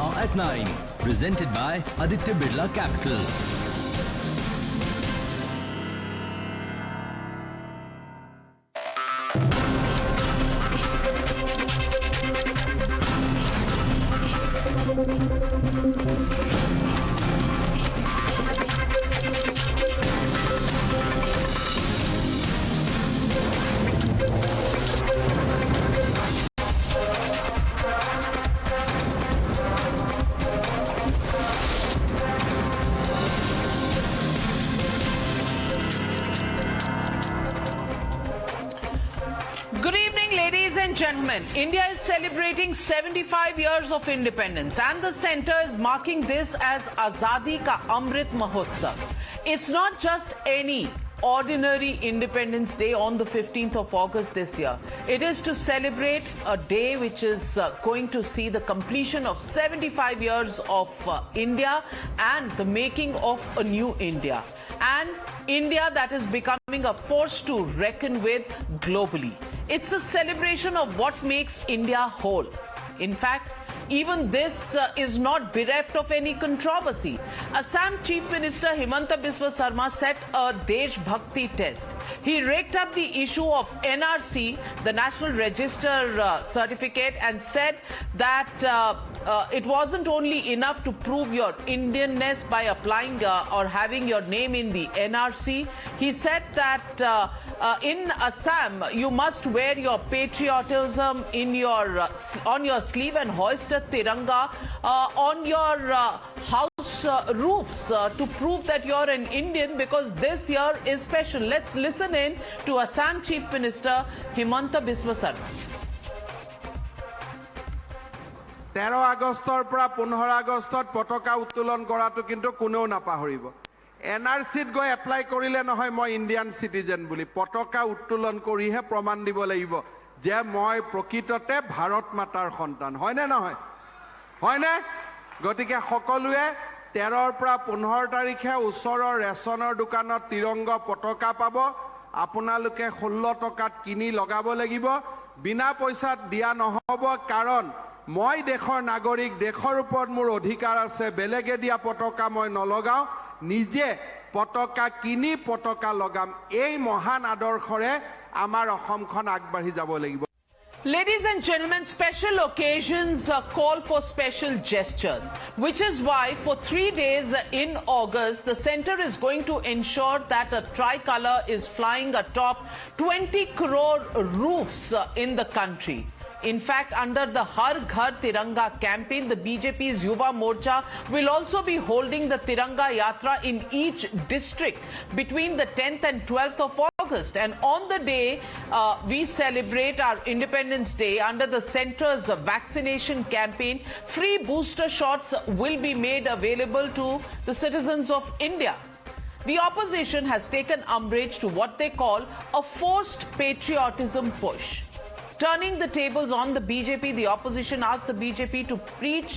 now at 9. Presented by Aditya Birla Capital. Gentlemen, India is celebrating 75 years of independence and the centre is marking this as Azadi Ka Amrit Mahotsav. It's not just any ordinary Independence Day on the 15th of August this year. It is to celebrate a day which is going to see the completion of 75 years of India and the making of a new India. And India that is becoming a force to reckon with globally. It's a celebration of what makes India whole. In fact, even this is not bereft of any controversy. Assam Chief Minister Himanta Biswa Sarma set a Desh Bhakti test. He raked up the issue of NRC, the National Register certificate, and said that it wasn't only enough to prove your Indianness by applying or having your name in the NRC. He said that in Assam, you must wear your patriotism in your on your sleeve and hoist a Tiranga on your house roofs to prove that you're an Indian, because this year is special. Let's listen in to Assam Chief Minister Himanta Biswa Sarma. 13 আগষ্টৰ পৰা 15 আগষ্টত পতাকা উত্তোলন কৰাটো কিন্তু কোনেও নাপাহৰিব। এনআৰসিত গৈ এপ্লাই কৰিলে নহয় মই ইণ্ডিয়ান সিটিজেন বুলি, পতাকা উত্তোলন কৰিহে প্ৰমাণ দিব লাগিব যে মই প্ৰকৃততে ভাৰত মাতাৰ সন্তান, হয়নে নহয়? হয়নে? গতিকে সকলোৱে 13ৰ পৰা 15 তাৰিখে ওচৰৰ ৰেচনৰ দোকানত তিৰংগ পতাকা পাব। আপোনালোকে 16 টকাত কিনি লগাব লাগিব, বিনা পইচাত দিয়া নহব, কাৰণ মই দেশৰ নাগৰিক, দেশৰ ওপৰত মোৰ অধিকাৰ আছে, বেলেগে দিয়া পতাকা মই নলগাও, নিজে পতাকা কিনি পতাকা লগাম। এই মহান আদৰ্শৰে আমাৰ অসমখন আগবাঢ়ি যাব লাগিব। Ladies and gentlemen, special occasions call for special gestures, which is why for 3 days in August, the centre is going to ensure that a tricolor is flying atop 20 crore roofs in the country. In fact, under the Har Ghar Tiranga campaign, the BJP's Yuva Morcha will also be holding the Tiranga Yatra in each district between the 10th and 12th of August. And on the day we celebrate our Independence Day, under the centre's vaccination campaign, free booster shots will be made available to the citizens of India. The opposition has taken umbrage to what they call a forced patriotism push. Turning the tables on the BJP, the opposition asked the BJP to preach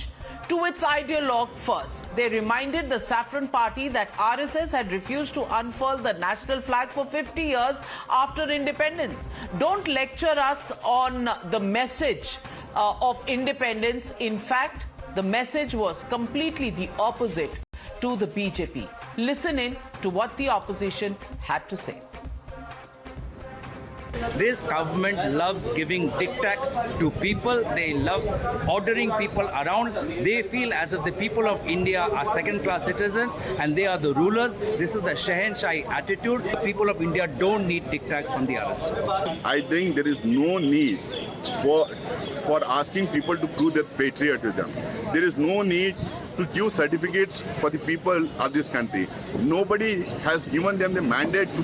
to its ideologue first. They reminded the Saffron party that RSS had refused to unfurl the national flag for 50 years after independence. Don't lecture us on the message of independence. In fact, the message was completely the opposite to the BJP. Listen in to what the opposition had to say. This government loves giving diktats to people. They love ordering people around. They feel as if the people of India are second-class citizens and they are the rulers. This is the Shahenshai attitude. The people of India don't need diktats from the RSS. I think there is no need for asking people to prove their patriotism. There is no need to give certificates for the people of this country. Nobody has given them the mandate to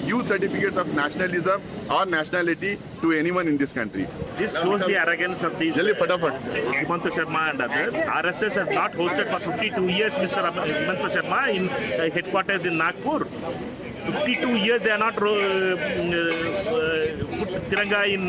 give certificates of nationalism or nationality to anyone in this country. This shows the arrogance of the Himanta Sharma and others. RSS has not hosted for 52 years Mr. Himanta Sharma in headquarters in Nagpur. 52 years they are not put Tiranga in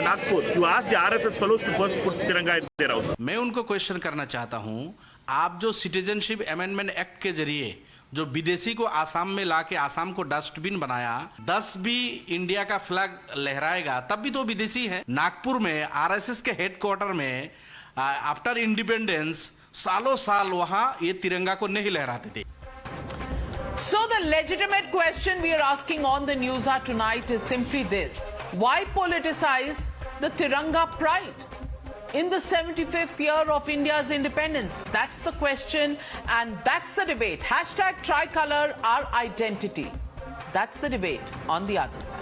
Nagpur. You ask the RSS fellows to first put Tiranga in their house. मैं उनको question करना चाहता हूं, आप जो citizenship amendment act के जरिए जो विदेशी को आसाम में लाके आसाम को डस्टबिन बनाया, 10 भी इंडिया का फ्लैग लहराएगा तब भी तो विदेशी है। नागपुर में आरएसएस के हेडक्वार्टर में आफ्टर इंडिपेंडेंस सालों साल वहां ये तिरंगा को नहीं लहराते थे. So the legitimate question we are asking on the Newshour tonight is simply this: why politicize the Tiranga pride in the 75th year of India's independence? That's the question, and that's the debate. Hashtag Tricolour, our identity. That's the debate on the other side.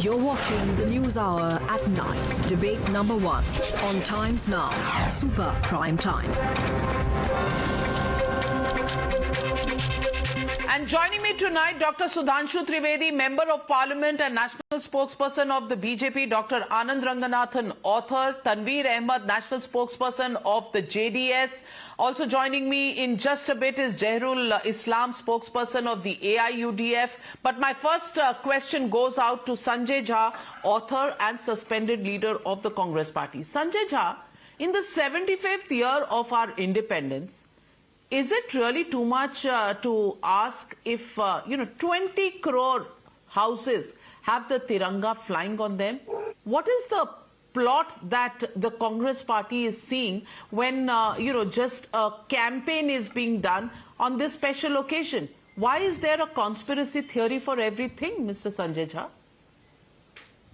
You're watching the News Hour at 9. Debate number 1 on Times Now. Super Prime Time. And joining me tonight, Dr. Sudhanshu Trivedi, Member of Parliament and National Spokesperson of the BJP, Dr. Anand Ranganathan, author, Tanveer Ahmed, National Spokesperson of the JDS. Also joining me in just a bit is Zairul Islam, spokesperson of the AIUDF. But my first question goes out to Sanjay Jha, author and suspended leader of the Congress Party. Sanjay Jha, in the 75th year of our independence, is it really too much to ask if, 20 crore houses have the Tiranga flying on them? What is the plot that the Congress Party is seeing when, just a campaign is being done on this special occasion? Why is there a conspiracy theory for everything, Mr. Sanjay Jha?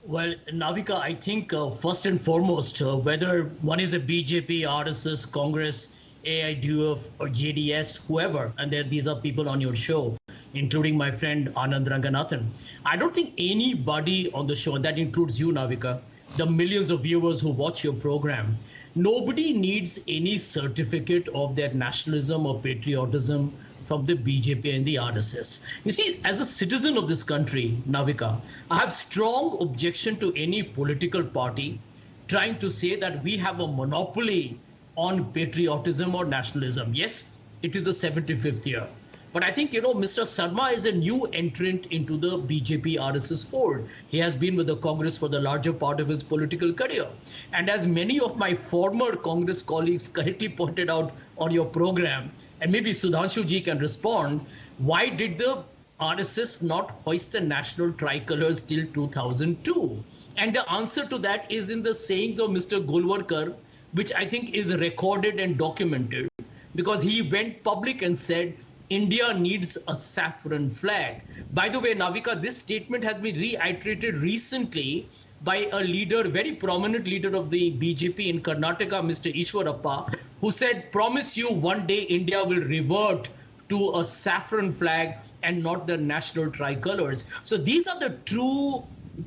Well, Navika, I think first and foremost, whether one is a BJP, RSS, Congress, AIDF or JDS, whoever, and these are people on your show, including my friend Anand Ranganathan. I don't think anybody on the show, and that includes you, Navika, the millions of viewers who watch your program, nobody needs any certificate of their nationalism or patriotism from the BJP and the RSS. You see, as a citizen of this country, Navika, I have strong objection to any political party trying to say that we have a monopoly on patriotism or nationalism. Yes, it is the 75th year. But I think, Mr. Sharma is a new entrant into the BJP RSS fold. He has been with the Congress for the larger part of his political career. And as many of my former Congress colleagues correctly pointed out on your program, and maybe Sudhanshu ji can respond, why did the RSS not hoist the national tricolors till 2002? And the answer to that is in the sayings of Mr. Golwalkar, which I think is recorded and documented, because he went public and said, India needs a saffron flag. By the way, Navika, this statement has been reiterated recently by a leader, very prominent leader of the BJP in Karnataka, Mr. Ishwarappa, who said, promise you one day India will revert to a saffron flag and not the national tricolors. So these are the true,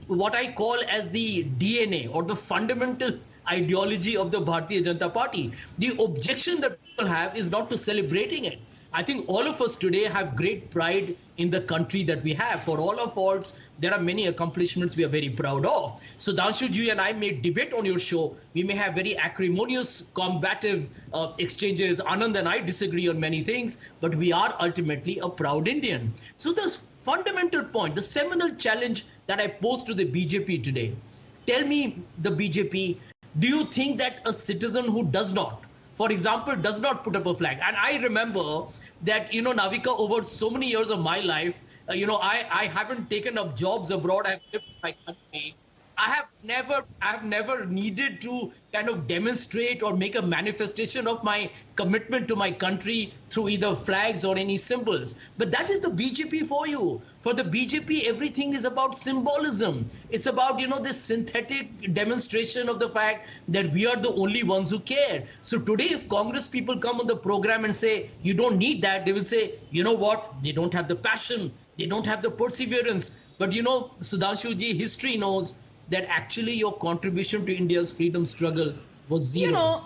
what I call as the DNA or the fundamental ideology of the Bharatiya Janata Party. The objection that people have is not to celebrating it. I think all of us today have great pride in the country that we have. For all our faults, there are many accomplishments we are very proud of. So Sudhanshu ji and I may debate on your show. We may have very acrimonious, combative exchanges. Anand and I disagree on many things, but we are ultimately a proud Indian. So the fundamental point, the seminal challenge that I pose to the BJP today, tell me, the BJP, do you think that a citizen who does not, for example, does not put up a flag? And I remember that, Navika, over so many years of my life, I haven't taken up jobs abroad. I've lived in my country. I have never needed to kind of demonstrate or make a manifestation of my commitment to my country through either flags or any symbols. But that is the BJP for you. For the BJP, everything is about symbolism. It's about, this synthetic demonstration of the fact that we are the only ones who care. So today, if Congress people come on the program and say, you don't need that, they will say, you know what? They don't have the passion. They don't have the perseverance. But, Sudhanshu ji, history knows that actually your contribution to India's freedom struggle was zero.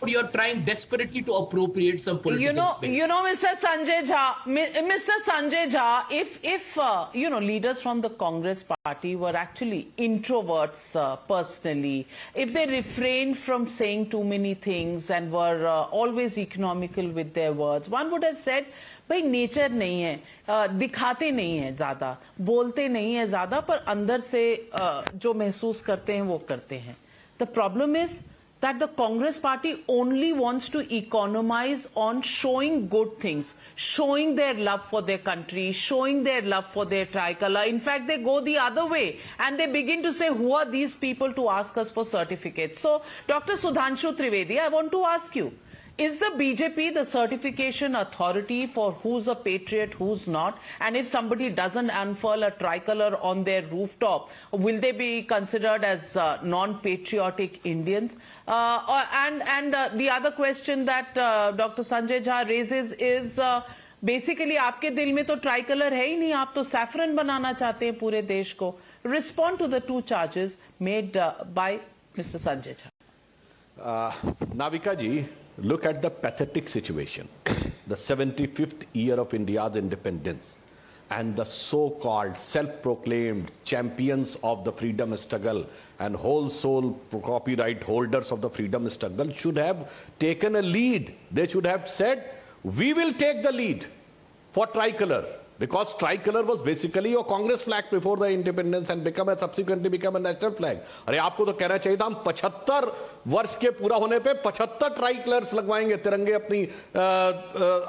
You are trying desperately to appropriate some political space. Mr. Sanjay Jha, if leaders from the Congress Party were actually introverts personally, if they refrained from saying too many things and were always economical with their words, one would have said, भाई nature नहीं है, दिखाते नहीं है ज्यादा, बोलते नहीं है ज्यादा, पर अंदर से जो महसूस करते हैं वो करते हैं. The problem is that the Congress party only wants to economize on showing good things, showing their love for their country, showing their love for their tricolor. In fact, they go the other way and they begin to say, who are these people to ask us for certificates? So, Dr. Sudhanshu Trivedi, I want to ask you, is the BJP the certification authority for who's a patriot, who's not? And if somebody doesn't unfurl a tricolor on their rooftop, will they be considered as non-patriotic Indians? And the other question that Dr. Sanjay Jha raises is basically आपके दिल में तो tricolor है ही नहीं, आप तो saffron बनाना चाहते हैं पूरे देश को. Respond to the two charges made by Mr. Sanjay Jha. Navika ji, look at the pathetic situation. The 75th year of India's independence and the so-called self-proclaimed champions of the freedom struggle and whole soul copyright holders of the freedom struggle should have taken a lead. They should have said, we will take the lead for tricolor. Because tricolor was basically a Congress flag before the independence and subsequently become a national flag. अरे आपको तो कहना चाहिए था हम 75 वर्ष के पूरा होने पे 75 ट्राइकलर्स लगवाएंगे, तिरंगे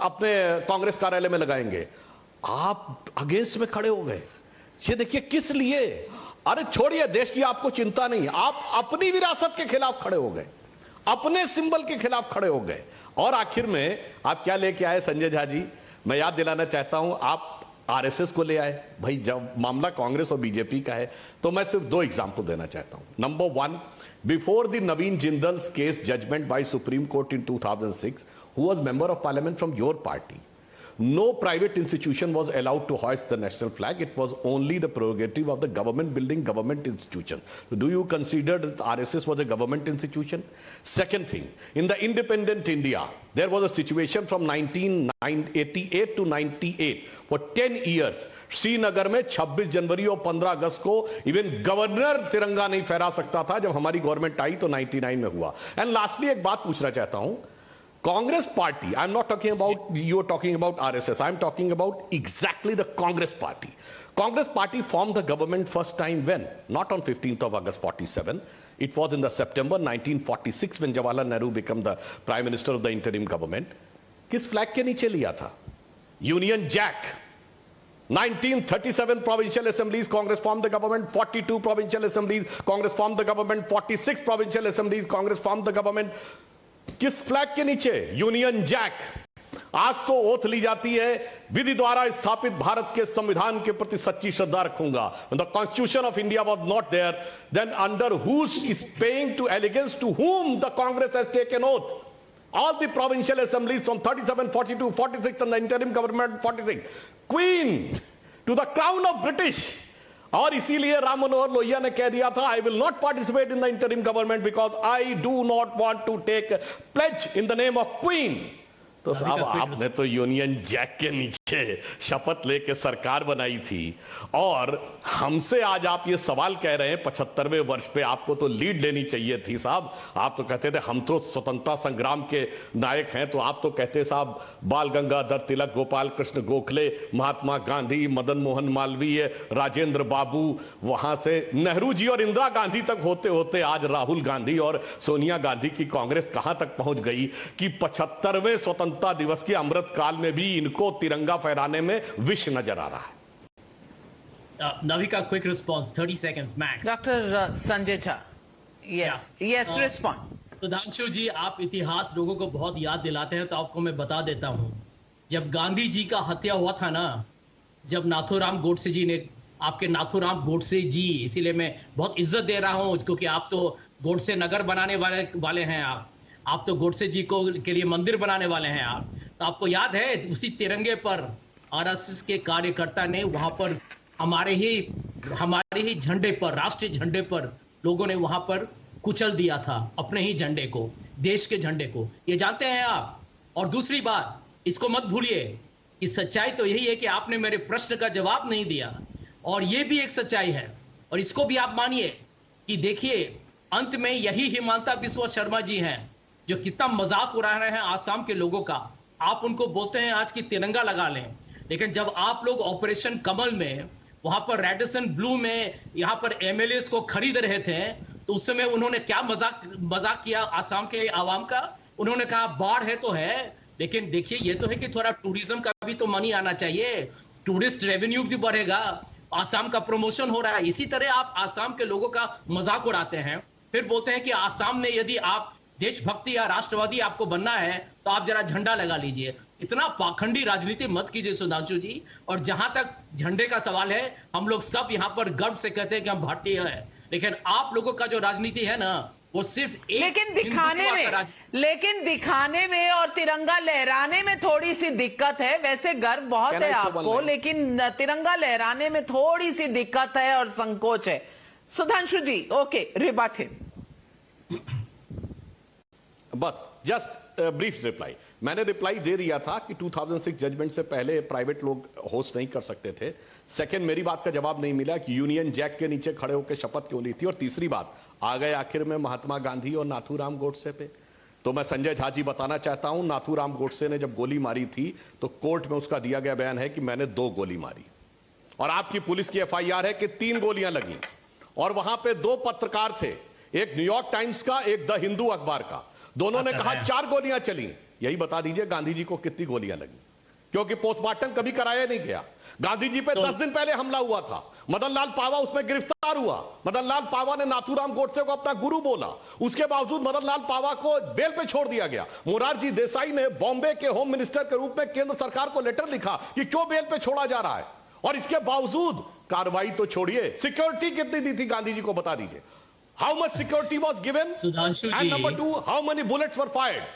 अपने कांग्रेस कार्यालय में लगाएंगे. आप अगेंस्ट में खड़े हो गए. ये देखिए किस लिए? अरे छोड़िए, देश की आपको चिंता नहीं, आप अपनी विरासत के खिलाफ खड़े हो गए, अपने सिंबल के खिलाफ खड़े हो गए. और आखिर में आप क्या लेके आए संजय झा जी? मैं याद दिलाना चाहता हूं, आप आरएसएस को ले आए. भाई जब मामला कांग्रेस और बीजेपी का है तो मैं सिर्फ दो एग्जांपल देना चाहता हूं. Number one, before the Naveen Jindal's case judgement by Supreme Court in 2006, who was member of parliament from your party, no private institution was allowed to hoist the national flag. It was only the prerogative of the government building government institution. So do you consider that RSS was a government institution? Second thing, in the independent India, there was a situation from 1988 to 98. For 10 years, Srinagar में 26 जनवरी और 15 अगस्त को even governor तिरंगा नहीं फहरा सकता था. जब हमारी गवर्नमेंट आई तो 99 में हुआ. एंड लास्टली एक बात पूछना चाहता हूं, Congress party, I'm not talking about, you're talking about RSS, I'm talking about exactly the Congress party. Congress party formed the government first time when? Not on 15th of August 47. It was in the September 1946 when Jawaharlal Nehru became the Prime Minister of the interim government. किस flag के नीचे लिया था? Union Jack. 1937 provincial assemblies, Congress formed the government. 42 provincial assemblies, Congress formed the government. 46 provincial assemblies, Congress formed the government. किस flag के नीचे? Union Jack. आज तो ओथ ली जाती है, विधि द्वारा स्थापित भारत के संविधान के प्रति सच्ची श्रद्धा रखूंगा. When the Constitution of India was not there, then under whose is paying to allegiance to whom the Congress has taken oath? All the provincial assemblies from 37, 42, 46 and the interim government 46. Queen to the crown of British. और इसीलिए राम मनोहर लोहिया ने कह दिया था, I will not participate in the interim government because I do not want to take pledge in the name of queen. तो साहब आपने तो यूनियन जैक के नीचे शपथ लेके सरकार बनाई थी और हमसे आज आप ये सवाल कह रहे हैं 75वें वर्ष पे आपको तो लीड लेनी चाहिए थी साहब. आप तो कहते थे हम तो स्वतंत्रता संग्राम के नायक हैं, तो आप तो कहते साहब बाल गंगाधर तिलक, गोपाल कृष्ण गोखले, महात्मा गांधी, मदन मोहन मालवीय, राजेंद्र बाबू, वहां से नेहरू जी और इंदिरा गांधी तक होते होते आज राहुल गांधी और सोनिया गांधी की कांग्रेस कहां तक पहुंच गई कि 75वें स्वतंत्रता दिवस के अमृत काल में भी इनको तिरंगा फहराने में विष नजर आ रहा है. Navika, quick response, 30 seconds max. Dr. Sanjay Jha, yes, respond. Sudhanshu ji, आप इतिहास लोगों को बहुत याद दिलाते हैं, तो आपको मैं बता देता हूं. जब गांधी जी का हत्या हुआ था ना, जब नाथूराम गोडसे जी ने, आपके नाथूराम गोडसे जी, इसीलिए मैं बहुत इज्जत दे रहा हूं क्योंकि आप तो गोडसे नगर बनाने वाले हैं. आप तो गोडसे जी के लिए मंदिर बनाने वाले हैं. आप तो आपको याद है उसी तिरंगे पर आरएसएस के कार्यकर्ता ने वहां पर हमारे ही झंडे पर, राष्ट्रीय झंडे पर लोगों ने वहां पर कुचल दिया था अपने ही झंडे को, देश के झंडे को. ये जानते हैं आप. और दूसरी बात, इसको मत भूलिए कि सच्चाई तो यही है कि आपने मेरे प्रश्न का जवाब नहीं दिया, और ये भी एक सच्चाई है और इसको भी आप मानिए कि देखिए अंत में यही हिमांता बिस्वा शर्मा जी हैं जो कितना मजाक उड़ा रहे हैं आसाम के लोगों का. आप उनको बोलते हैं आज की तिरंगा लगा लें, लेकिन जब आप लोग ऑपरेशन कमल में वहां पर रेडिसन ब्लू में यहां पर एमएलएस को खरीद रहे थे, तो उस समय उन्होंने क्या मजाक किया आसाम के आवाम का? उन्होंने कहा बाढ़ है तो है, लेकिन देखिए ये तो है कि थोड़ा टूरिज्म का भी तो मनी आना चाहिए, टूरिस्ट रेवेन्यू भी बढ़ेगा, आसाम का प्रमोशन हो रहा है। इसी तरह आप आसाम के लोगों का मजाक उड़ाते हैं, फिर बोलते हैं कि आसाम में यदि आप देशभक्ति या राष्ट्रवादी आपको बनना है तो आप जरा झंडा लगा लीजिए। इतना पाखंडी राजनीति मत कीजिए सुधांशु जी। और जहां तक झंडे का सवाल है, हम लोग सब यहां पर गर्व से कहते हैं कि हम भारतीय हैं, लेकिन आप लोगों का जो राजनीति है ना, वो सिर्फ एक लेकिन दिखाने में और तिरंगा लहराने में थोड़ी सी दिक्कत है। वैसे गर्व बहुत है आपको, लेकिन तिरंगा लहराने में थोड़ी सी दिक्कत है और संकोच है। सुधांशु जी, ओके, रिबट हिम। बस जस्ट ब्रीफ रिप्लाई। मैंने रिप्लाई दे दिया था कि 2006 जजमेंट से पहले प्राइवेट लोग होस्ट नहीं कर सकते थे। सेकंड, मेरी बात का जवाब नहीं मिला कि यूनियन जैक के नीचे खड़े होकर शपथ क्यों ली थी। और तीसरी बात, आ गए आखिर में महात्मा गांधी और नाथूराम गोडसे पे। तो मैं संजय झा जी बताना चाहता हूं, नाथूराम गोडसे ने जब गोली मारी थी तो कोर्ट में उसका दिया गया बयान है कि मैंने 2 गोली मारी, और आपकी पुलिस की FIR है कि 3 गोलियां लगी। और वहां पे 2 पत्रकार थे, एक न्यूयॉर्क टाइम्स का, एक द हिंदू अखबार का। दोनों ने कहा 4 गोलियां चली। यही बता दीजिए गांधी जी को कितनी गोलियां लगी, क्योंकि पोस्टमार्टम कभी कराया नहीं गया। गांधी जी पे 10 दिन पहले हमला हुआ था, मदन लाल पावा उसमें गिरफ्तार हुआ। मदन लाल पावा ने नाथूराम गोडसे को अपना गुरु बोला, उसके बावजूद मदन लाल पावा को बेल पे छोड़ दिया गया। मोरारजी देसाई ने बॉम्बे के होम मिनिस्टर के रूप में केंद्र सरकार को लेटर लिखा कि क्यों बेल पे छोड़ा जा रहा है, और इसके बावजूद कार्रवाई तो छोड़िए, सिक्योरिटी कितनी दी थी गांधी जी को बता दीजिए। How much security was given? And number 2, how many bullets were fired?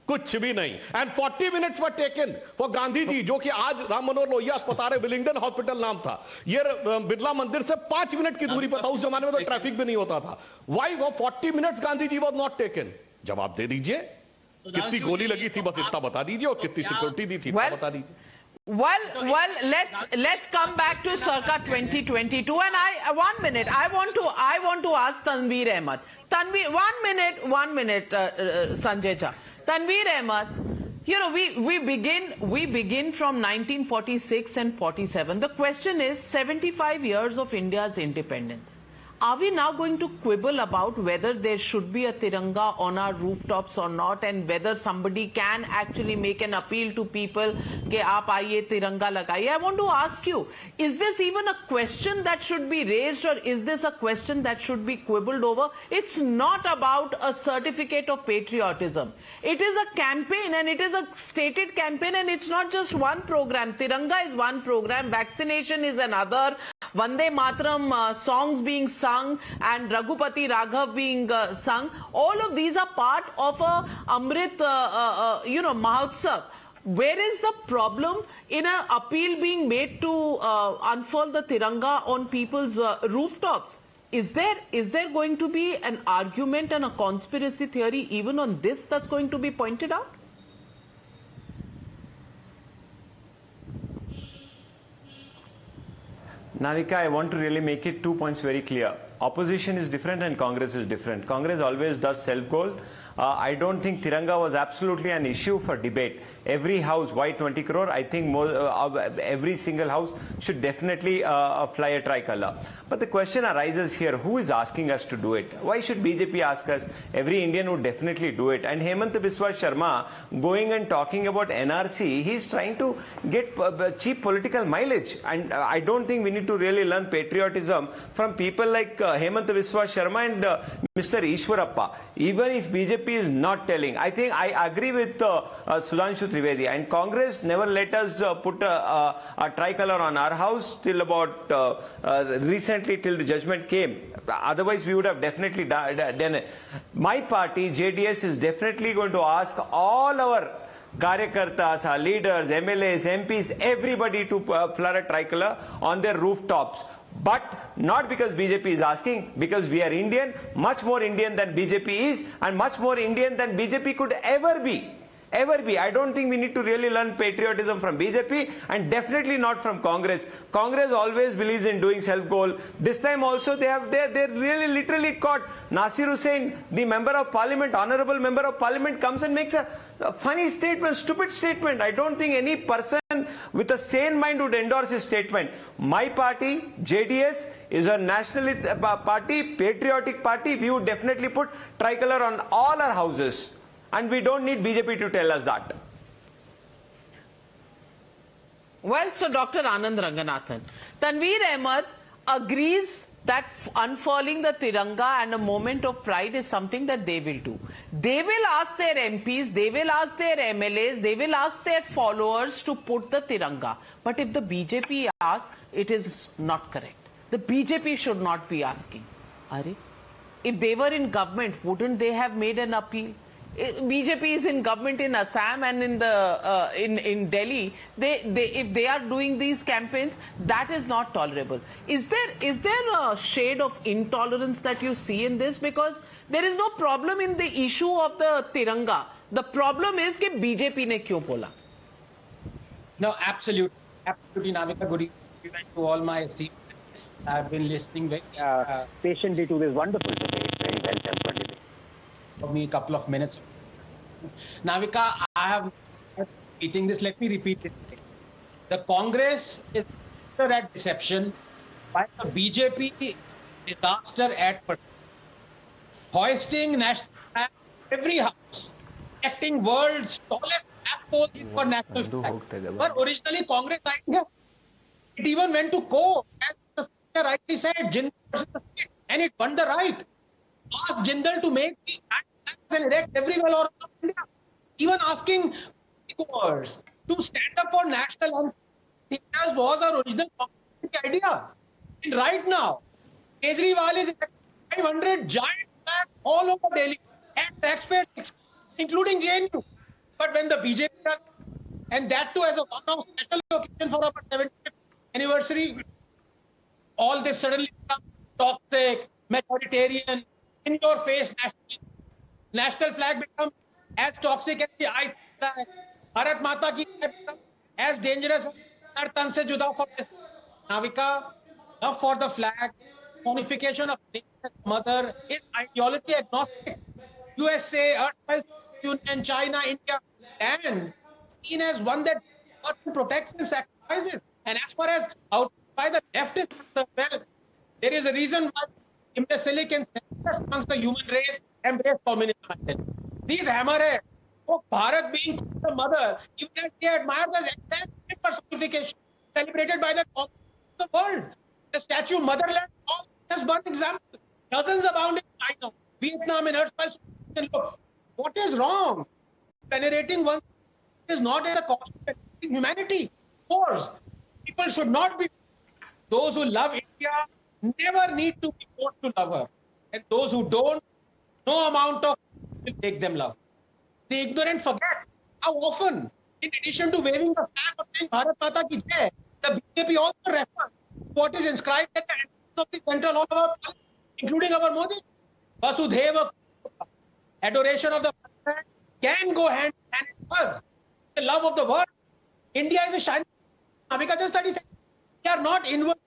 कुछ भी नहीं। And 40 minutes were taken for Gandhi ji, जो कि आज राम मनोहर लोहिया अस्पताल है, विलिंगडन हॉस्पिटल नाम था, ये बिरला मंदिर से 5 मिनट की दूरी पर था। उस जमाने में तो ट्रैफिक भी नहीं होता था। Why 40 minutes Gandhi ji was not taken? जवाब दे दीजिए, कितनी गोली लगी थी बस इतना बता दीजिए, और कितनी सिक्योरिटी दी थी बता दीजिए। Well, let's come back to circa 2022, and I want to ask Tanveer Ahmed. Tanveer, one minute, Sanjay Jha. Tanveer Ahmed, you know, we begin from 1946 and 47. The question is 75 years of India's independence. Are we now going to quibble about whether there should be a Tiranga on our rooftops or not, and whether somebody can actually make an appeal to people कि आप आइए तिरंगा लगाइए? I want to ask you, is this even a question that should be raised, or is this a question that should be quibbled over? It's not about a certificate of patriotism. It is a campaign, and it is a stated campaign, and it's not just one program. Tiranga is one program, vaccination is another, Vande Mataram songs being sung, and Raghupati Raghav being sung. All of these are part of a Amrit, Mahotsav. Where is the problem in an appeal being made to unfurl the Tiranga on people's rooftops? Is there going to be an argument and a conspiracy theory even on this that's going to be pointed out? Navika, I want to really make it 2 points very clear. Opposition is different and Congress is different. Congress always does self-goal. I don't think Tiranga was absolutely an issue for debate. Every house, why 20 crore? I think every single house should definitely fly a tricolor. But the question arises here, who is asking us to do it? Why should BJP ask us? Every Indian would definitely do it. And Himanta Biswa Sarma going and talking about NRC, he's trying to get cheap political mileage. And I don't think we need to really learn patriotism from people like Himanta Biswa Sarma and Mr. Ishwarappa. Even if BJP is not telling, I think I agree with Sudhanshu Trivedi, and Congress never let us put a tricolor on our house till about recently, till the judgment came. Otherwise we would have definitely done it. My party, JDS, is definitely going to ask all our Karyakartas, our leaders, MLAs, MPs, everybody to flutter a tricolor on their rooftops. But not because BJP is asking, because we are Indian, much more Indian than BJP is, and much more Indian than BJP could ever be. I don't think we need to really learn patriotism from BJP, and definitely not from Congress. Congress always believes in doing self-goal. This time also they really literally caught Nasir Hussain, the member of parliament, honorable member of parliament, comes and makes a funny statement, stupid statement. I don't think any person with a sane mind would endorse his statement. My party, JDS, is a nationalist party, patriotic party. We would definitely put tricolor on all our houses. And we don't need BJP to tell us that. Well, so Dr. Anand Ranganathan, Tanveer Ahmed agrees that unfurling the Tiranga and a moment of pride is something that they will do. They will ask their MPs, they will ask their MLAs, they will ask their followers to put the Tiranga. But if the BJP asks, it is not correct. The BJP should not be asking. Are? If they were in government, wouldn't they have made an appeal? BJP is in government in Assam and in the in Delhi. If they are doing these campaigns, that is not tolerable. Is there a shade of intolerance that you see in this? Because there is no problem in the issue of the Tiranga. The problem is that BJP ne kyun bola? No, absolutely, Navika. Good evening to all my esteemed guests. I've been listening very patiently to this wonderful debate, very well tempered debate. For me, a couple of minutes. Navika, I have repeating this. Let me repeat it. The Congress is at deception, while the BJP disaster at hoisting national flag every house, acting world's tallest flagpole for national flag. But originally, Congress idea. It even went to court, as the speaker rightly said, Jindal versus the state, and it won the right. Asked Jindal to make these and erect everywhere all around India. Even asking viewers to stand up for national anthem was our original idea. And right now, Kejriwal is 500 giant flags all over Delhi at taxpayers, including JNU. But when the BJP does, and that too as a one-off special occasion for our 75th anniversary, all this suddenly becomes toxic, majoritarian, in-your-face national flag becomes as toxic as the ice flag. Bharat Mata ki flag becomes as dangerous as tan se juda for this. Navika, love for the flag, unification of mother is ideology agnostic. USA, Earth, Union, China, India, and seen as one that protects and sacrifices. And as far as out by the left is concerned, well, there is a reason why imbecilic and selfless amongst the human race embrace communism. These hammerheads, oh, Bharat being the mother, even as they admire the exact personification celebrated by the world. The statue Motherland, all just one example. Dozens abound in China, Vietnam, and erstwhile. Look, what is wrong? Venerating one is not at the cost of humanity. Of course, people should not be. Those who love India never need to be forced to love her. And those who don't, no amount of will make them love. The ignorant forget how often, in addition to waving the flag of saying Bharat Mata ki Jai, the BJP also refers to what is inscribed at the entrance of the central hall of our parliament, including our Modi. Vasudhaiva, adoration of the flag can go hand in hand with us. The love of the world. India is a shining. Navika just 30 seconds. We are not inward.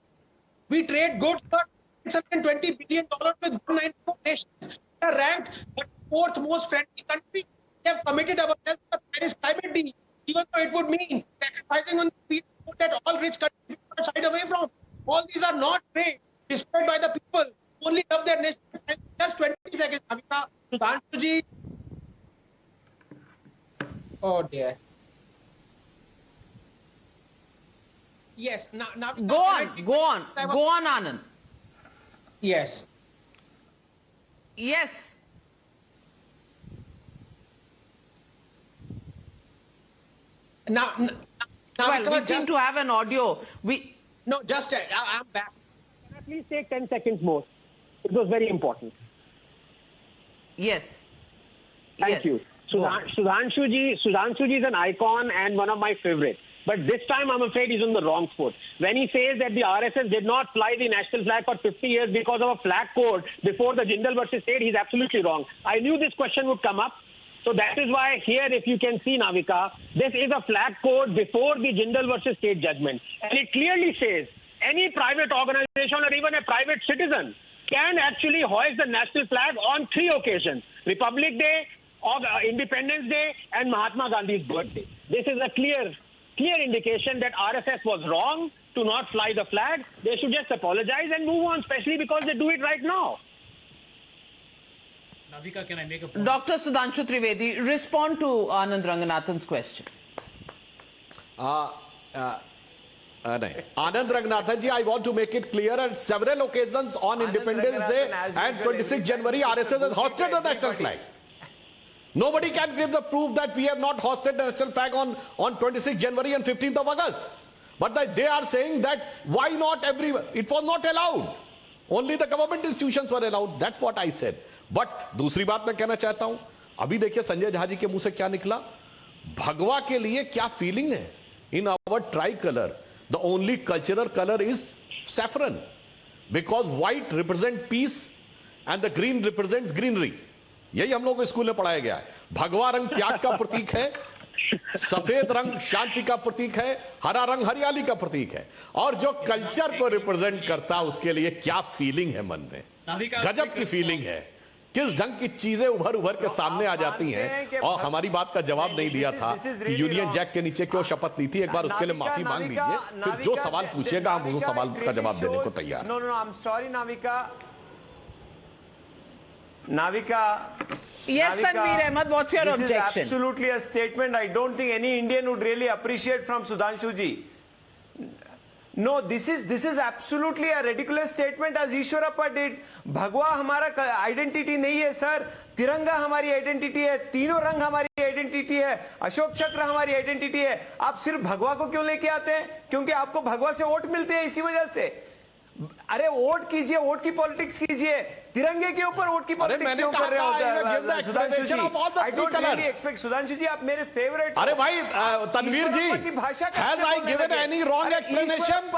We trade goods for $620 billion with 194 nations. We are ranked the fourth most friendly country. We have committed ourselves to the Paris climate deal, even though it would mean sacrificing on the food that all rich countries are shied away from. All these are not made, displayed by the people who only love their nation. Just 20 seconds, Navika. Sudhanshuji. Oh dear. Yes. Now go on, Anand. Yes. Yes. Now well, we seem to have an audio. No, just I'm back. Can I please take 10 seconds more? It was very important. Yes. Thank you. Sudhanshuji is an icon and one of my favorites. But this time, I'm afraid he's on the wrong foot. When he says that the RSS did not fly the national flag for 50 years because of a flag code before the Jindal versus state, he's absolutely wrong. I knew this question would come up. So that is why here, if you can see, Navika, this is a flag code before the Jindal versus state judgment. And it clearly says any private organization or even a private citizen can actually hoist the national flag on 3 occasions: Republic Day, Independence Day, and Mahatma Gandhi's birthday. This is a clear indication that RSS was wrong to not fly the flag, they should just apologize and move on, especially because they do it right now. Navika, can I make a point? Dr. Sudhanshu Trivedi, respond to Anand Ranganathan's question. Anand Ranganathan ji, I want to make it clear on several occasions on Independence Day and 26 January, RSS has hosted the national flag. Nobody can give the proof that we have not hosted the national flag on 26 January and 15th of August. But they are saying that why not everywhere? It was not allowed. Only the government institutions were allowed. That's what I said. But दूसरी बात मैं कहना चाहता हूं, अभी देखिए संजय झा जी के मुंह से क्या निकला, भगवा के लिए क्या फीलिंग है. In our tricolor, the only cultural color is saffron, because white represents peace and the green represents greenery. यही हम लोग को स्कूल में पढ़ाया गया है. भगवा रंग त्याग का प्रतीक है, सफेद रंग शांति का प्रतीक है, हरा रंग हरियाली का प्रतीक है. और जो कल्चर को रिप्रेजेंट करता है उसके लिए क्या फीलिंग है मन में, गजब की फीलिंग है. किस ढंग की चीजें उभर उभर के सामने आ जाती हैं. और हमारी बात का जवाब नहीं दिया था कि यूनियन जैक के नीचे क्यों शपथ ली थी. एक बार उसके लिए माफी मांग लीजिए, फिर जो सवाल पूछेगा हम उस सवाल का जवाब देने को तैयार. No, I'm sorry, Navika. Yes, Tanveer Ahmed, what's your objection? This is absolutely a statement I don't think any Indian would really appreciate from Sudhanshu ji. No, this is absolutely a ridiculous statement as Ishwarappa did. भगवा हमारा identity नहीं है sir. तिरंगा हमारी identity है, तीनों रंग हमारी आइडेंटिटी है, अशोक चक्र हमारी आइडेंटिटी है. आप सिर्फ भगवा को क्यों लेके आते हैं? क्योंकि आपको भगवा से वोट मिलते हैं, इसी वजह से. अरे वोट कीजिए, वोट की पॉलिटिक्स कीजिए. तिरंगे के ऊपर वोट की पॉलिटिक्स क्यों कर रहे हो Sudhanshu ji? I don't really expect. Sudhanshu ji आप मेरे फेवरेट. अरे भाई Tanveer ji, has I given any wrong explanation?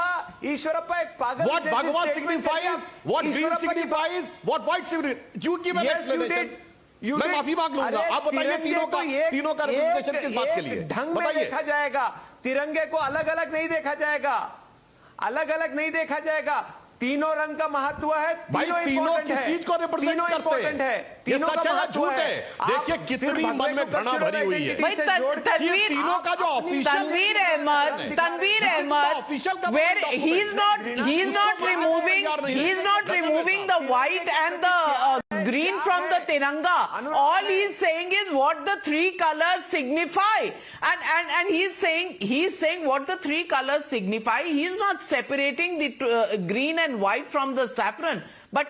Eshwarappa एक पागल. What bhagwa signifies, what green signifies, what white signifies, you give an explanation. मैं माफी मांग लूंगा. आप बताइए तीनों का रिप्रेजेंटेशन किस बात के लिए? ढंग में देखा जाएगा. तिरंगे को अलग अलग नहीं देखा जाएगा, अलग अलग नहीं देखा जाएगा. तीनों रंग का महत्व है. तीनों किस चीज को रिप्रेजेंट करते हैं? तीनों का महत्व है. देखिए कितनी मन में घृणा भरी हुई है. तीनों का जो Tanveer Ahmed, where he is not removing the white and the green from the Tiranga. All he is saying is what the three colors signify, and he is saying what the three colors signify. He is not separating the green and white from the saffron, but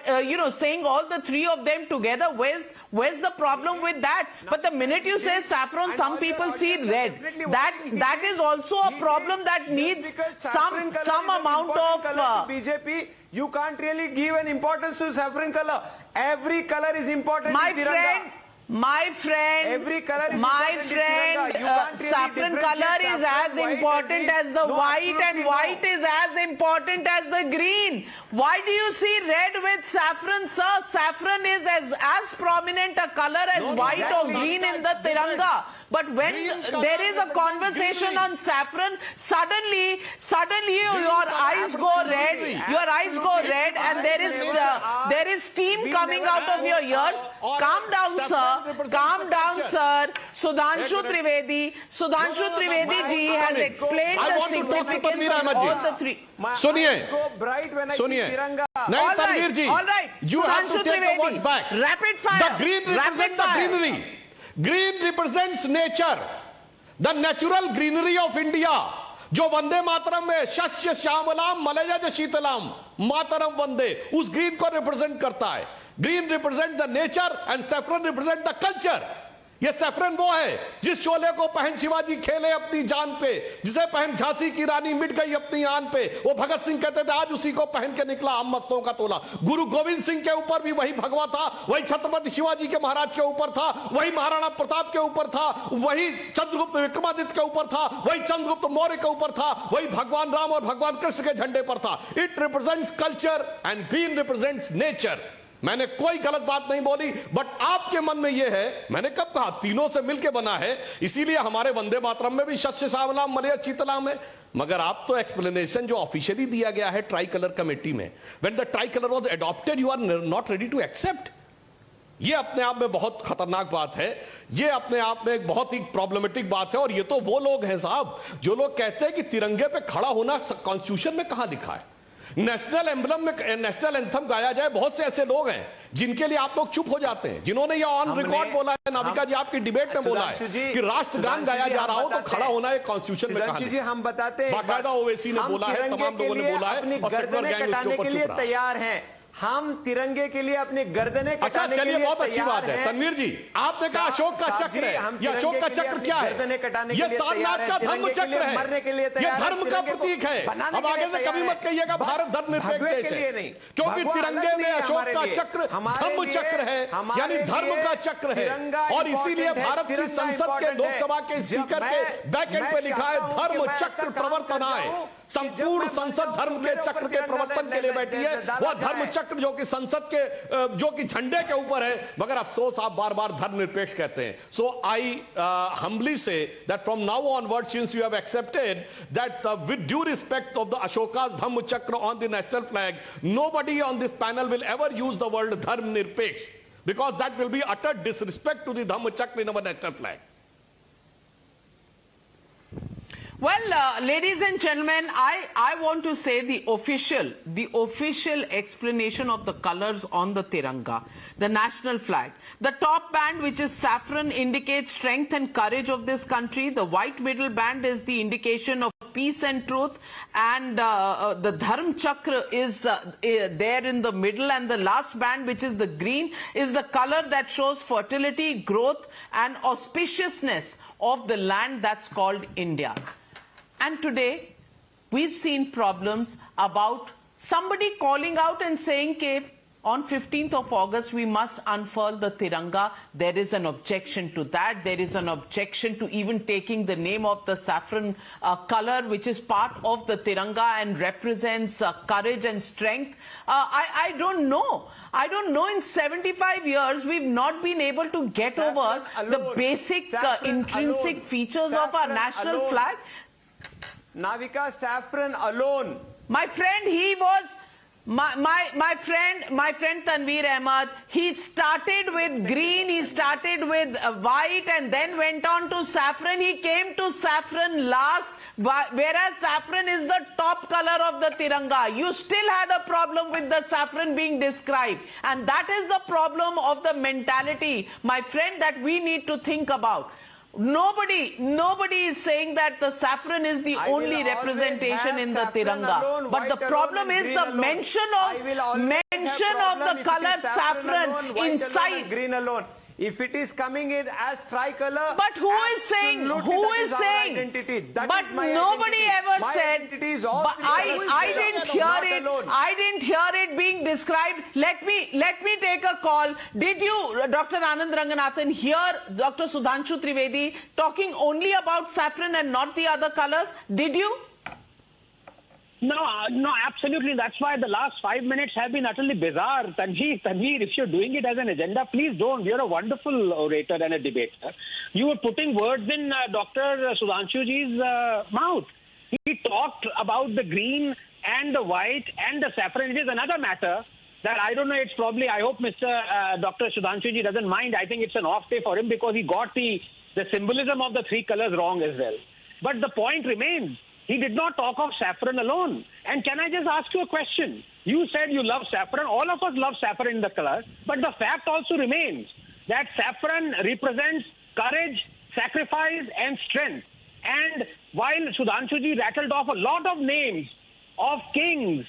saying all the three of them together. Where's the problem with that? But the minute you say saffron, some people see red. That is also a problem that needs some amount of BJP. You can't really give an importance to saffron color. Every color is important. My friend, every color is saffron color is as important as the white, and white is as important as the green. Why do you see red with saffron, sir? Saffron is as prominent a color as white or green in the Tiranga. But when there is a conversation on saffron, suddenly your eyes go red, and there is steam coming out of your ears. Calm down, sir. Sudhanshu Trivedi ji has explained the significance of all the three. सुनिए, नहीं तनवीर जी, all right. You have to take the words back. Rapid fire. The green represents the greenery. Green represents nature, the natural greenery of India. जो वंदे मातरम में शस्य श्यामलाम मलयज शीतलाम मातरम वंदे, उस green को represent करता है. Green represent the nature and saffron represent the culture. ये saffron वो है जिस शोले को पहन शिवाजी खेले अपनी जान पे, जिसे पहन झांसी की रानी मिट गई अपनी आन पे. वो भगत सिंह कहते थे आज उसी को पहन के निकला हम मस्तों का तोला. गुरु गोविंद सिंह के ऊपर भी वही भगवा था, वही छत्रपति शिवाजी के महाराज के ऊपर था, वही महाराणा प्रताप के ऊपर था, वही चंद्रगुप्त विक्रमादित्य के ऊपर था, वही चंद्रगुप्त मौर्य के ऊपर था, वही भगवान राम और भगवान कृष्ण के झंडे पर था. It represents culture and green represents nature. मैंने कोई गलत बात नहीं बोली, बट आपके मन में यह है, मैंने कब कहा तीनों से मिलकर बना है, इसीलिए हमारे वंदे मातरम में भी शस्य श्यामलाम मलयज शीतलाम है. मगर आप तो एक्सप्लेनेशन जो ऑफिशियली दिया गया है ट्राइकलर कमेटी में, when the tricolour was adopted, you are not ready to accept. ये अपने आप में बहुत खतरनाक बात है. ये अपने आप में एक बहुत ही प्रॉब्लमेटिक बात है। और ये तो वो लोग हैं साहब जो लोग कहते हैं कि तिरंगे पे खड़ा होना कॉन्स्टिट्यूशन में कहां लिखा है, नेशनल एम्बलम में, नेशनल एंथम गाया जाए। बहुत से ऐसे लोग हैं जिनके लिए आप लोग चुप हो जाते हैं, जिन्होंने ये ऑन रिकॉर्ड बोला है, नाविका जी आपकी डिबेट में बोला है कि राष्ट्रगान गाया जा रहा हो तो खड़ा होना है कॉन्स्टिट्यूशन में कहां लिखा है। हम बताते हैं, बाकायदा ओवैसी ने बोला है, तमाम लोगों ने बोला है, और गर्दनें कटाने के लिए तैयार हैं। हम तिरंगे के लिए अपनी गर्दनें कटाने के लिए बहुत अच्छी बात है। तनवीर जी, आपने कहा अशोक का चक्र है, ये अशोक का चक्र क्या है? ये सारनाथ का धर्म चक्र है, मरने के लिए ये धर्म का प्रतीक है। अब आगे से कभी मत कहिएगा भारत धर्मनिरपेक्ष देश है, क्योंकि तिरंगे में अशोक का चक्र धर्म चक्र है, यानी धर्म का चक्र है। और इसीलिए भारत की संसद के, लोकसभा के स्पीकर के बैक एंड पे लिखा है धर्म चक्र प्रवर्तनाय। संपूर्ण संसद धर्म के चक्र के प्रवर्तन के लिए बैठी है। वह धर्म चक्र जो कि संसद के, जो कि झंडे के ऊपर है, मगर अफसोस आप बार बार धर्मनिरपेक्ष कहते हैं। सो आई humbly say that from now onward, since you have accepted that with due respect of the Ashoka's Dhamma Chakra on the national flag, nobody on this panel will ever use the word dharmnirpeksh, because that will be utter disrespect to the Dhamma Chakra in our national flag. Well, ladies and gentlemen, I want to say the official explanation of the colors on the Tiranga, the national flag. The top band, which is saffron, indicates strength and courage of this country. The white middle band is the indication of peace and truth, and the Dharm Chakra is there in the middle, and the last band, which is the green, is the color that shows fertility, growth and auspiciousness of the land that's called India. And today, we've seen problems about somebody calling out and saying, "Ke, on 15th of August, we must unfurl the Tiranga." There is an objection to that. There is an objection to even taking the name of the saffron color, which is part of the Tiranga and represents courage and strength. I don't know. I don't know, in 75 years, we've not been able to get over the basic intrinsic features of our national flag. Navika, saffron alone. My friend, he was my friend Tanveer Ahmed. He started with green, he started with white, and then went on to saffron. He came to saffron last, whereas saffron is the top color of the Tiranga. You still had a problem with the saffron being described, and that is the problem of the mentality, my friend, that we need to think about. Nobody is saying that the saffron is the only representation in the Tiranga. But the problem is the mention of the color saffron inside. Green alone. If it is coming in as tricolor, but who is saying? Who is saying? But nobody ever said. But I didn't hear it. I didn't hear it being described. Let me take a call. Did you, Dr. Anand Ranganathan, hear Dr. Sudhanshu Trivedi talking only about saffron and not the other colors? Did you? No, absolutely. That's why the last 5 minutes have been utterly bizarre. Tanveer, if you're doing it as an agenda, please don't. You're a wonderful orator and a debater. You were putting words in Dr. Sudhanshuji's mouth. He talked about the green and the white and the saffron. It is another matter that I don't know. It's probably, I hope Dr. Sudhanshuji doesn't mind. I think it's an off day for him because he got the symbolism of the three colors wrong as well. But the point remains. He did not talk of saffron alone. And can I just ask you a question? You said you love saffron. All of us love saffron in the color. But the fact also remains that saffron represents courage, sacrifice and strength. And while Sudhanshuji rattled off a lot of names of kings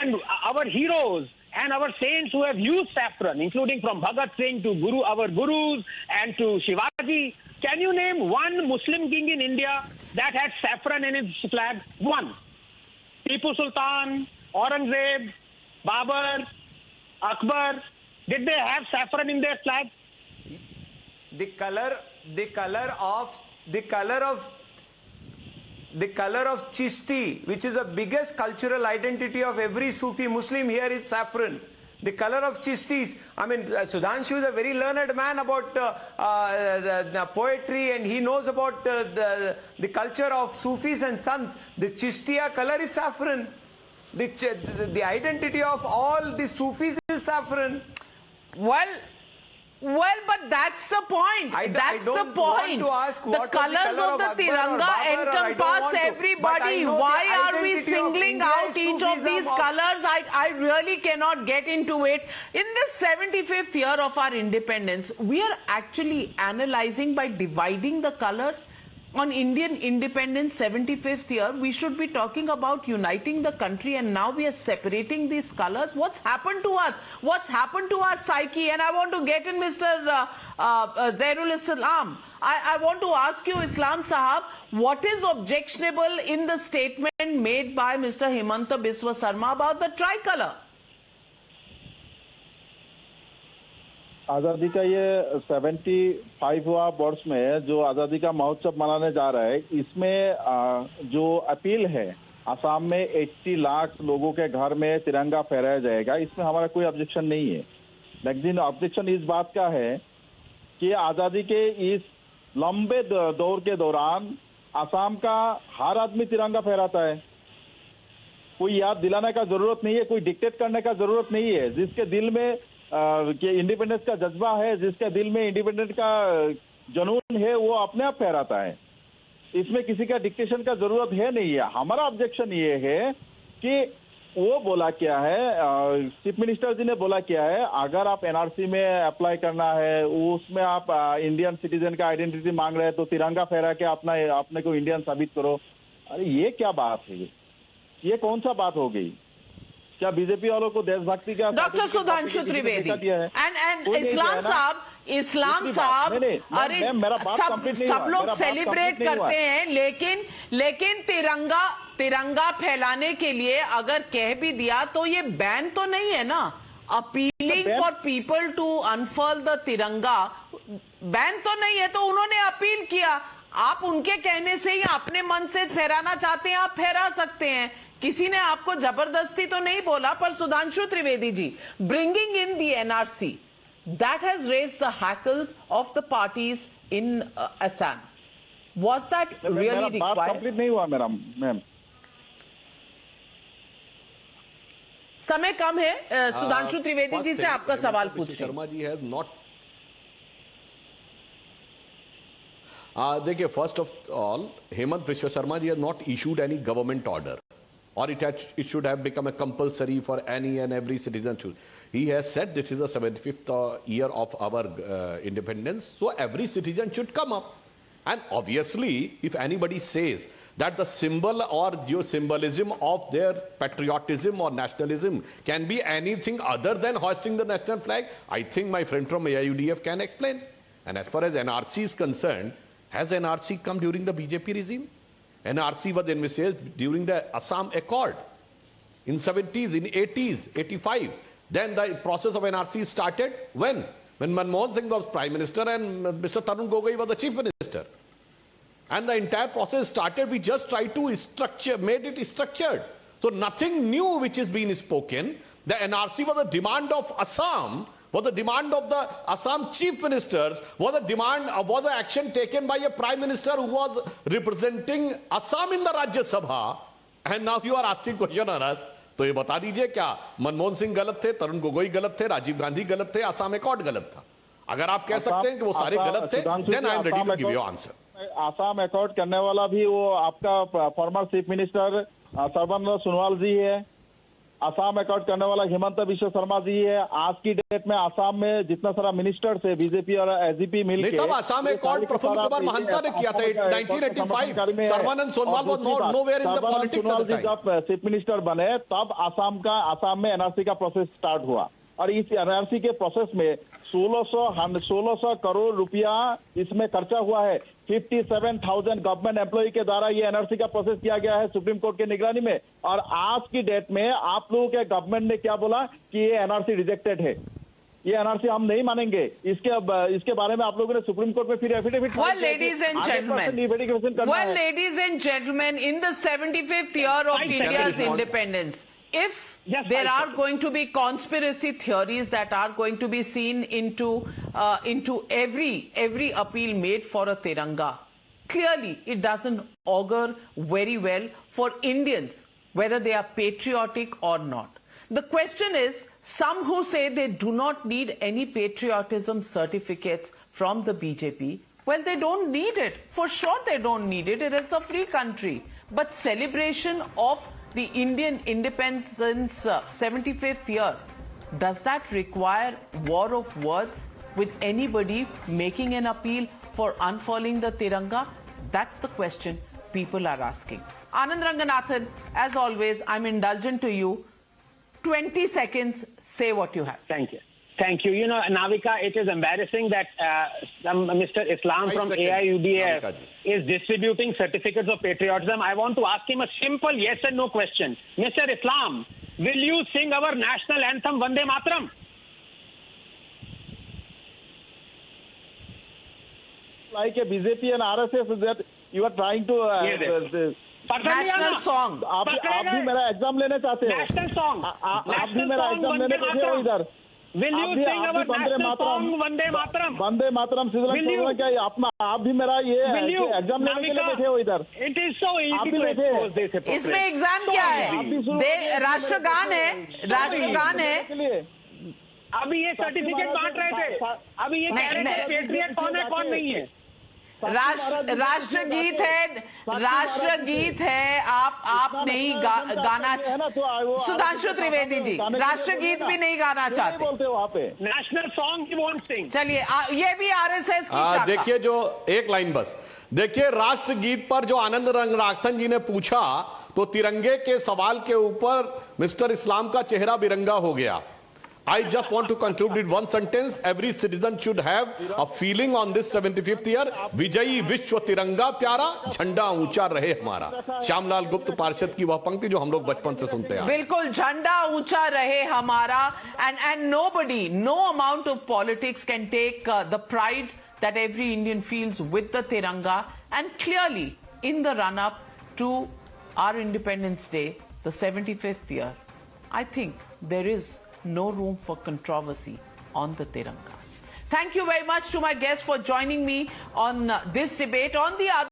and our heroes and our saints who have used saffron, including from Bhagat Singh to our gurus and to Shivaji, can you name one Muslim king in India that had saffron in its flag? One. Tipu Sultan, Aurangzeb, Babur, Akbar, did they have saffron in their flag? The color of Chishti, which is the biggest cultural identity of every Sufi Muslim here, is saffron. The color of Chistis. I mean, Sudhanshu is a very learned man about the poetry, and he knows about the culture of Sufis and sons. The Chistiya color is saffron. The identity of all the Sufis is saffron. Well, but but that's the point. That's the point. The colors of the Tiranga encompass everybody. Why are we singling out each of these colors? I really cannot get into it. In the 75th year of our independence, we are actually analyzing by dividing the colors. On Indian independence 75th year, we should be talking about uniting the country, and now we are separating these colors. What's happened to us? What's happened to our psyche? And I want to get in Mr. Zairul Islam. I want to ask you, Islam Sahab, what is objectionable in the statement made by Mr. Himanta Biswa Sarma about the tricolor? आज़ादी का ये 75वां वर्ष में जो आज़ादी का महोत्सव मनाने जा रहा है, इसमें जो अपील है असम में 80 लाख लोगों के घर में तिरंगा फहराया जाएगा, इसमें हमारा कोई ऑब्जेक्शन नहीं है। लेकिन ऑब्जेक्शन इस बात का है कि आज़ादी के इस लंबे दौर के दौरान असम का हर आदमी तिरंगा फहराता है। कोई याद दिलाने का जरूरत नहीं है, कोई डिक्टेट करने का जरूरत नहीं है। जिसके दिल में कि इंडिपेंडेंस का जज्बा है, जिसके दिल में इंडिपेंडेंस का जुनून है, वो अपने आप फहराता है। इसमें किसी का डिक्टेशन का जरूरत है नहीं है। हमारा ऑब्जेक्शन ये है कि वो बोला क्या है, चीफ मिनिस्टर जी ने बोला क्या है, अगर आप एनआरसी में अप्लाई करना है, उसमें आप इंडियन सिटीजन का आइडेंटिटी मांग रहे हैं, तो तिरंगा फहरा के अपने को इंडियन साबित करो। अरे ये क्या बात है? ये कौन सा बात हो गई? क्या बीजेपी वालों को देशभक्ति का doctor Sudhanshu Trivedi and Islam साहब अरे सब लोग सेलिब्रेट करते हैं, लेकिन तिरंगा फैलाने के लिए अगर कह भी दिया तो ये बैन तो नहीं है ना। Appealing for people to unfurl the tiranga ban तो नहीं है, तो उन्होंने अपील किया। आप उनके कहने से ही अपने मन से फहराना चाहते हैं, आप फहरा सकते हैं। किसी ने आपको जबरदस्ती तो नहीं बोला। पर Sudhanshu Trivedi ji, bringing in the NRC that has raised the hackles of the parties in Assam. Was that really required? बात कंप्लीट नहीं हुआ मेरा मैम। समय कम है। सुधांशु त्रिवेदी जी से आपका सवाल पूछिए। शर्मा जी हैज नॉट देखिए, first of all Hemant Biswa Sharma ji has not issued any government order, or it should have become a compulsory for any and every citizen to. He has said this is the 75th year of our independence, so every citizen should come up. And obviously, if anybody says that the symbol or your symbolism of their patriotism or nationalism can be anything other than hoisting the national flag, I think my friend from AIUDF can explain. And as far as NRC is concerned, has NRC come during the BJP regime? NRC was envisaged during the Assam Accord in 70s, in 80s, 85. Then the process of NRC started when Manmohan Singh was Prime Minister and Mr. Tarun Gogoi was the Chief Minister. And the entire process started, we just tried to made it structured. So nothing new which is being spoken. The NRC was a demand of Assam, was the demand of the Assam chief ministers, was a demand, was an action taken by a prime minister who was representing Assam in the Rajya Sabha, and now you are asking question on us. तो ये बता दीजिए, क्या मनमोहन सिंह गलत थे, तरुण गोगोई गलत थे, राजीव गांधी गलत थे, असम अकॉर्ड गलत था? अगर आप कह सकते हैं कि वो सारे गलत थे, then I am ready to give you answer. Assam accord करने वाला भी वो आपका former chief minister Sarbananda Sonowal ji है। असम अकॉर्ड करने वाला हिमंता बिश्वा शर्मा जी है। आज की डेट में असम में जितना सारा मिनिस्टर्स है, बीजेपी और एसडीपी मिलकर सब असम अकॉर्ड प्रफुल्ल कुमार महंता ने किया था 1985। Sarbananda Sonowal was nowhere in the politics at the time. जब चीफ मिनिस्टर बने तब असम में एनआरसी का प्रोसेस स्टार्ट हुआ, और इस एनआरसी के प्रोसेस में 1600 करोड़ रुपया इसमें खर्चा हुआ है। 57,000 गवर्नमेंट एम्प्लॉय के द्वारा ये एनआरसी का प्रोसेस किया गया है सुप्रीम कोर्ट के निगरानी में। और आज की डेट में आप लोगों के गवर्नमेंट ने क्या बोला कि ये एनआरसी रिजेक्टेड है, ये एनआरसी हम नहीं मानेंगे। इसके बारे में आप लोगों ने सुप्रीम कोर्ट में फिर affidavit Well, ladies and gentlemen, in the 75th year of India's independence, if there are going to be conspiracy theories that are going to be seen into every appeal made for a Tiranga, clearly it doesn't augur very well for Indians, whether they are patriotic or not. The question is, some who say they do not need any patriotism certificates from the BJP, well, they don't need it. For sure they don't need it. It is a free country. But celebration of the Indian independence 75th year, does that require war of words with anybody making an appeal for unfurling the Tiranga? That's the question people are asking. Anand Ranganathan, as always, I'm indulgent to you. 20 seconds, say what you have. Thank you. Thank you. You know, Navika, it is embarrassing that Mr. Islam from AIUDF is distributing certificates of patriotism. I want to ask him a simple yes and no question. Mr. Islam, will you sing our national anthem, Vande Mataram? Like a BJP and RSS that you are trying to... National song. आप भी मेरा exam लेने चाहते हो? National song. आप भी मेरा exam लेने बैठे हो इधर? Will you sing our national song, Vande Mataram? Vande Mataram सिजलन क्या आप भी मेरा ये एग्जाम लेने के लिए बैठे हो इधर? It is so easy to expose this hypocrisy. इसमें एग्जाम क्या है? राष्ट्रगान है, राष्ट्रगान है. अभी ये सर्टिफिकेट बांट रहे थे. अभी ये कह रहे थे पेट्रियट कौन है कौन नहीं है. राष्ट्रगीत है. आप नहीं गाना. सुधांशु त्रिवेदी जी, राष्ट्रगीत भी नहीं गाना चाहते. बोलते हो वहाँ पे नेशनल सॉन्ग ही वोंट सिंग. चलिए, ये भी आरएसएस की शाखा. देखिए, जो एक लाइन बस देखिए, राष्ट्रगीत पर जो आनंद रंगनाथन जी ने पूछा, तो तिरंगे के सवाल के ऊपर मिस्टर इस्लाम का चेहरा बिरंगा हो गया. I just want to conclude with one sentence. Every citizen should have a feeling on this 75th year. विजयी विश्व तिरंगा प्यारा, झंडा ऊंचा रहे हमारा. श्यामलाल गुप्त पार्षद की वह पंक्ति जो हम लोग बचपन से सुनते हैं. बिल्कुल, झंडा ऊंचा रहे हमारा. And nobody, no amount of politics can take the pride that every Indian feels with the Tiranga. And clearly, in the run-up to our Independence Day, the 75th year, I think there is no room for controversy on the Tiranga. Thank you very much to my guests for joining me on this debate. On the other